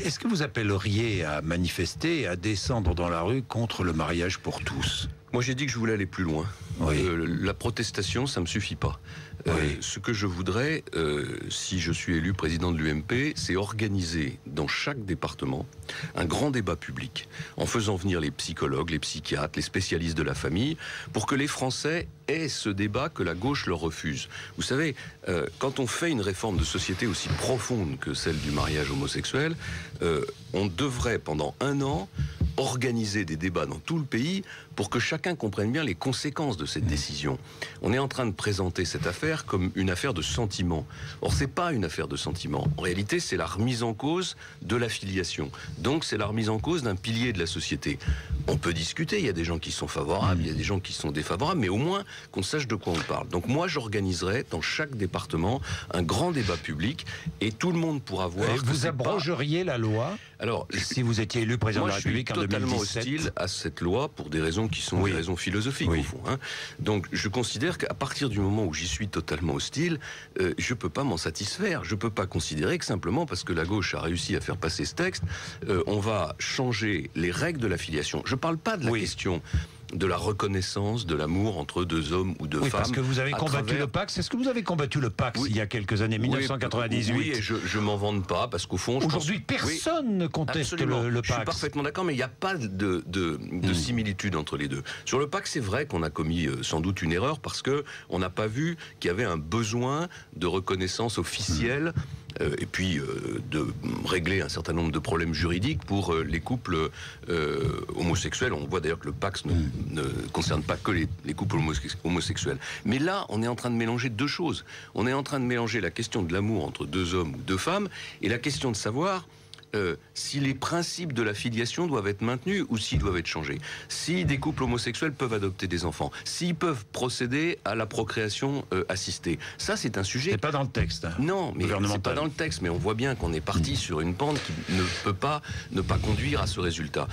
Est-ce que vous appelleriez à manifester, à descendre dans la rue contre le mariage pour tous? Moi, j'ai dit que je voulais aller plus loin. Oui. La protestation, ça me suffit pas. Oui. Ce que je voudrais, si je suis élu président de l'UMP, c'est organiser dans chaque département un grand débat public, en faisant venir les psychologues, les psychiatres, les spécialistes de la famille, pour que les Français aient ce débat que la gauche leur refuse. Vous savez, quand on fait une réforme de société aussi profonde que celle du mariage homosexuel, on devrait, pendant 1 an, organiser des débats dans tout le pays pour que chacun comprenne bien les conséquences de cette décision. On est en train de présenter cette affaire comme une affaire de sentiment. Or, c'est pas une affaire de sentiment. En réalité, c'est la remise en cause de la filiation. Donc, c'est la remise en cause d'un pilier de la société. On peut discuter, il y a des gens qui sont favorables, il y a des gens qui sont défavorables, mais au moins qu'on sache de quoi on parle. Donc moi, j'organiserai dans chaque département un grand débat public et tout le monde pourra voir... Vous abrogeriez la loi? Alors, si vous étiez élu président de la République en 2017? Moi, je suis totalement hostile à cette loi pour des raisons qui sont des raisons philosophiques, au fond. Donc, je considère qu'à partir du moment où j'y suis totalement hostile, je peux pas m'en satisfaire. Je peux pas considérer que simplement parce que la gauche a réussi à faire passer ce texte, on va changer les règles de la filiation. Je parle pas de la question de la reconnaissance de l'amour entre 2 hommes ou 2 femmes. Parce que vous avez combattu le Pax. Est-ce que vous avez combattu le Pax il y a quelques années, 1998? Oui, et je m'en vante pas, parce qu'au fond... Aujourd'hui, personne ne conteste le Pax. Je suis parfaitement d'accord, mais il n'y a pas de similitude entre les deux. Sur le Pax, c'est vrai qu'on a commis sans doute une erreur, parce que on n'a pas vu qu'il y avait un besoin de reconnaissance officielle et puis de régler un certain nombre de problèmes juridiques pour les couples homosexuels. On voit d'ailleurs que le Pax ne concerne pas que les couples homosexuels. Mais là, on est en train de mélanger 2 choses. On est en train de mélanger la question de l'amour entre 2 hommes ou 2 femmes et la question de savoir si les principes de la filiation doivent être maintenus ou s'ils doivent être changés. Si des couples homosexuels peuvent adopter des enfants, s'ils peuvent procéder à la procréation assistée. Ça, c'est un sujet... C'est pas dans le texte. Non, mais c'est pas dans le texte. Mais on voit bien qu'on est parti sur une pente qui ne peut pas ne pas conduire à ce résultat.